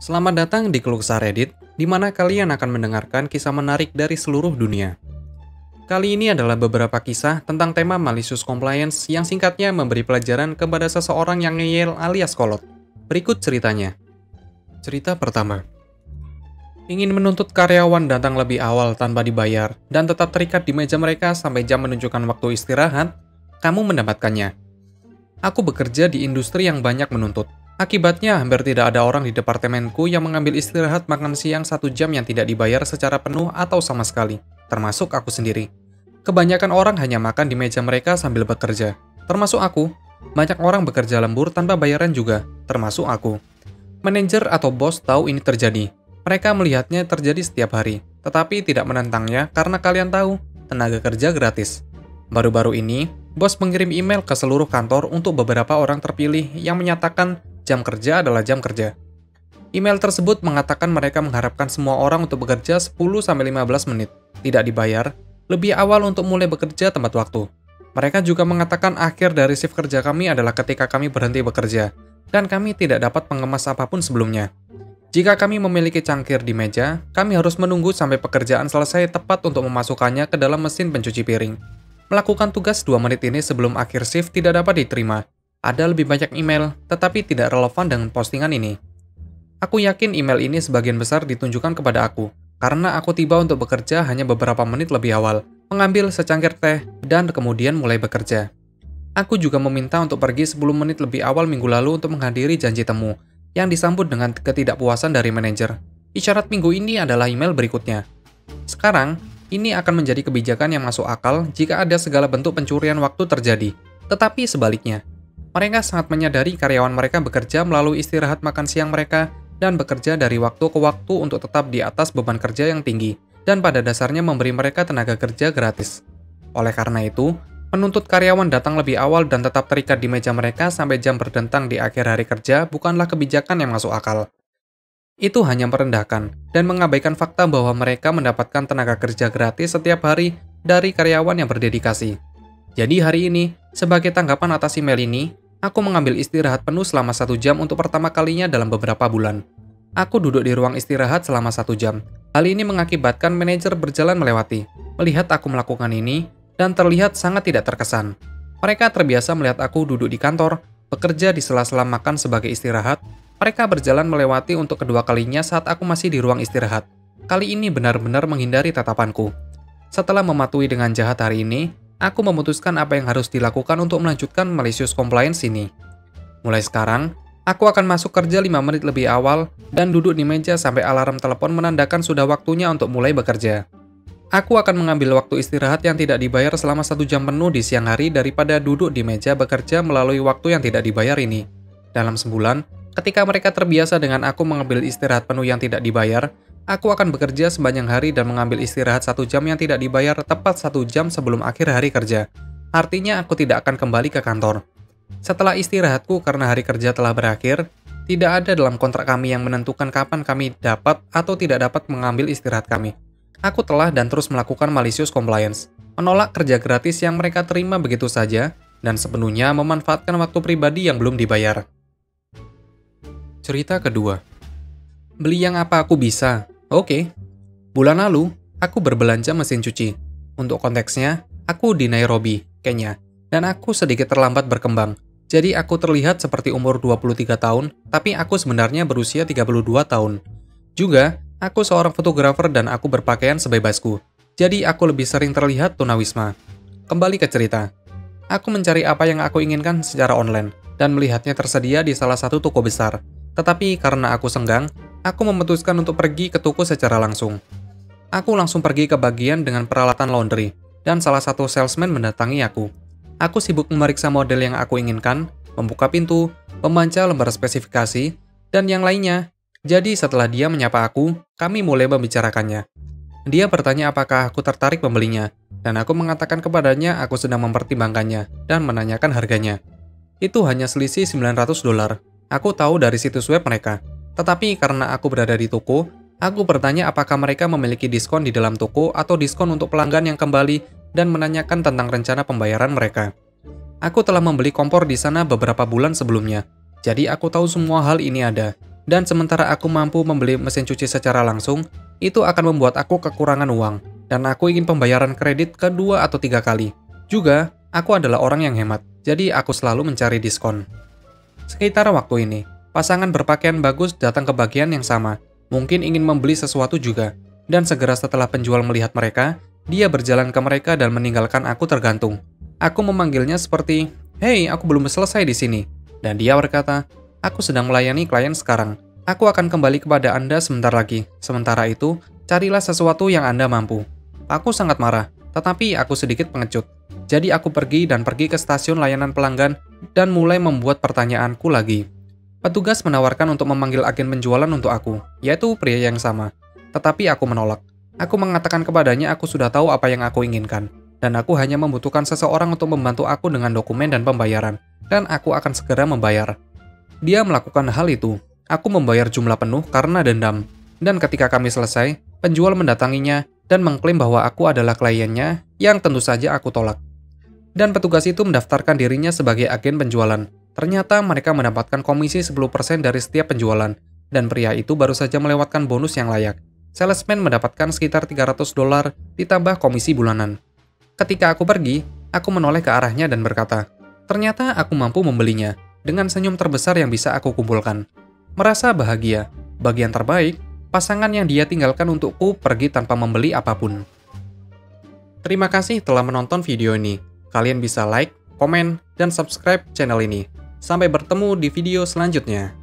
Selamat datang di Keluh Kesah Reddit, di mana kalian akan mendengarkan kisah menarik dari seluruh dunia. Kali ini adalah beberapa kisah tentang tema malicious compliance yang singkatnya memberi pelajaran kepada seseorang yang ngeyel alias kolot. Berikut ceritanya. Cerita pertama. Ingin menuntut karyawan datang lebih awal tanpa dibayar dan tetap terikat di meja mereka sampai jam menunjukkan waktu istirahat, kamu mendapatkannya. Aku bekerja di industri yang banyak menuntut. Akibatnya, hampir tidak ada orang di departemenku yang mengambil istirahat makan siang 1 jam yang tidak dibayar secara penuh atau sama sekali, termasuk aku sendiri. Kebanyakan orang hanya makan di meja mereka sambil bekerja, termasuk aku. Banyak orang bekerja lembur tanpa bayaran juga, termasuk aku. Manajer atau bos tahu ini terjadi. Mereka melihatnya terjadi setiap hari, tetapi tidak menentangnya karena kalian tahu, tenaga kerja gratis. Baru-baru ini, bos mengirim email ke seluruh kantor untuk beberapa orang terpilih yang menyatakan jam kerja adalah jam kerja. Email tersebut mengatakan mereka mengharapkan semua orang untuk bekerja 10-15 menit, tidak dibayar, lebih awal untuk mulai bekerja tepat waktu. Mereka juga mengatakan akhir dari shift kerja kami adalah ketika kami berhenti bekerja, dan kami tidak dapat mengemas apapun sebelumnya. Jika kami memiliki cangkir di meja, kami harus menunggu sampai pekerjaan selesai tepat untuk memasukkannya ke dalam mesin pencuci piring. Melakukan tugas 2 menit ini sebelum akhir shift tidak dapat diterima. Ada lebih banyak email, tetapi tidak relevan dengan postingan ini. Aku yakin email ini sebagian besar ditunjukkan kepada aku, karena aku tiba untuk bekerja hanya beberapa menit lebih awal, mengambil secangkir teh, dan kemudian mulai bekerja. Aku juga meminta untuk pergi 10 menit lebih awal minggu lalu untuk menghadiri janji temu, yang disambut dengan ketidakpuasan dari manajer. Isyarat minggu ini adalah email berikutnya. Sekarang, ini akan menjadi kebijakan yang masuk akal jika ada segala bentuk pencurian waktu terjadi, tetapi sebaliknya. Mereka sangat menyadari karyawan mereka bekerja melalui istirahat makan siang mereka dan bekerja dari waktu ke waktu untuk tetap di atas beban kerja yang tinggi dan pada dasarnya memberi mereka tenaga kerja gratis. Oleh karena itu, menuntut karyawan datang lebih awal dan tetap terikat di meja mereka sampai jam berdentang di akhir hari kerja bukanlah kebijakan yang masuk akal. Itu hanya merendahkan dan mengabaikan fakta bahwa mereka mendapatkan tenaga kerja gratis setiap hari dari karyawan yang berdedikasi. Jadi hari ini, sebagai tanggapan atas email ini, aku mengambil istirahat penuh selama 1 jam untuk pertama kalinya dalam beberapa bulan. Aku duduk di ruang istirahat selama 1 jam. Hal ini mengakibatkan manajer berjalan melewati, melihat aku melakukan ini, dan terlihat sangat tidak terkesan. Mereka terbiasa melihat aku duduk di kantor, bekerja di sela-sela makan sebagai istirahat. Mereka berjalan melewati untuk kedua kalinya saat aku masih di ruang istirahat. Kali ini benar-benar menghindari tatapanku. Setelah mematuhi dengan jahat hari ini, aku memutuskan apa yang harus dilakukan untuk melanjutkan malicious compliance ini. Mulai sekarang, aku akan masuk kerja 5 menit lebih awal dan duduk di meja sampai alarm telepon menandakan sudah waktunya untuk mulai bekerja. Aku akan mengambil waktu istirahat yang tidak dibayar selama 1 jam penuh di siang hari daripada duduk di meja bekerja melalui waktu yang tidak dibayar ini. Dalam sebulan, ketika mereka terbiasa dengan aku mengambil istirahat penuh yang tidak dibayar, aku akan bekerja sepanjang hari dan mengambil istirahat 1 jam yang tidak dibayar tepat 1 jam sebelum akhir hari kerja. Artinya aku tidak akan kembali ke kantor. Setelah istirahatku karena hari kerja telah berakhir, tidak ada dalam kontrak kami yang menentukan kapan kami dapat atau tidak dapat mengambil istirahat kami. Aku telah dan terus melakukan malicious compliance, menolak kerja gratis yang mereka terima begitu saja, dan sepenuhnya memanfaatkan waktu pribadi yang belum dibayar. Cerita kedua. Beli yang apa aku bisa? Oke. Bulan lalu, aku berbelanja mesin cuci. Untuk konteksnya, aku di Nairobi, Kenya, dan aku sedikit terlambat berkembang. Jadi aku terlihat seperti umur 23 tahun, tapi aku sebenarnya berusia 32 tahun. Juga, aku seorang fotografer dan aku berpakaian sebebasku. Jadi aku lebih sering terlihat tunawisma. Kembali ke cerita. Aku mencari apa yang aku inginkan secara online, dan melihatnya tersedia di salah satu toko besar. Tetapi karena aku senggang, aku memutuskan untuk pergi ke toko secara langsung. Aku langsung pergi ke bagian dengan peralatan laundry, dan salah satu salesman mendatangi aku. Aku sibuk memeriksa model yang aku inginkan, membuka pintu, membaca lembar spesifikasi, dan yang lainnya. Jadi setelah dia menyapa aku, kami mulai membicarakannya. Dia bertanya apakah aku tertarik membelinya, dan aku mengatakan kepadanya aku sedang mempertimbangkannya, dan menanyakan harganya. Itu hanya selisih $900. Aku tahu dari situs web mereka. Tetapi karena aku berada di toko, aku bertanya apakah mereka memiliki diskon di dalam toko atau diskon untuk pelanggan yang kembali dan menanyakan tentang rencana pembayaran mereka. Aku telah membeli kompor di sana beberapa bulan sebelumnya, jadi aku tahu semua hal ini ada. Dan sementara aku mampu membeli mesin cuci secara langsung, itu akan membuat aku kekurangan uang, dan aku ingin pembayaran kredit kedua atau 3 kali. Juga, aku adalah orang yang hemat, jadi aku selalu mencari diskon. Sekitar waktu ini, pasangan berpakaian bagus datang ke bagian yang sama, mungkin ingin membeli sesuatu juga, dan segera setelah penjual melihat mereka, dia berjalan ke mereka dan meninggalkan aku tergantung. Aku memanggilnya seperti, "Hei, aku belum selesai di sini." Dan dia berkata, "Aku sedang melayani klien sekarang. Aku akan kembali kepada Anda sebentar lagi. Sementara itu, carilah sesuatu yang Anda mampu." Aku sangat marah, tetapi aku sedikit pengecut. Jadi aku pergi ke stasiun layanan pelanggan dan mulai membuat pertanyaanku lagi. Petugas menawarkan untuk memanggil agen penjualan untuk aku, yaitu pria yang sama. Tetapi aku menolak. Aku mengatakan kepadanya aku sudah tahu apa yang aku inginkan, dan aku hanya membutuhkan seseorang untuk membantu aku dengan dokumen dan pembayaran, dan aku akan segera membayar. Dia melakukan hal itu. Aku membayar jumlah penuh karena dendam. Dan ketika kami selesai, penjual mendatanginya dan mengklaim bahwa aku adalah kliennya, yang tentu saja aku tolak. Dan petugas itu mendaftarkan dirinya sebagai agen penjualan. Ternyata mereka mendapatkan komisi 10% dari setiap penjualan, dan pria itu baru saja melewatkan bonus yang layak. Salesman mendapatkan sekitar $300 ditambah komisi bulanan. Ketika aku pergi, aku menoleh ke arahnya dan berkata, "Ternyata aku mampu membelinya." Dengan senyum terbesar yang bisa aku kumpulkan. Merasa bahagia, bagian terbaik, pasangan yang dia tinggalkan untukku pergi tanpa membeli apapun. Terima kasih telah menonton video ini. Kalian bisa like, komen, dan subscribe channel ini. Sampai bertemu di video selanjutnya.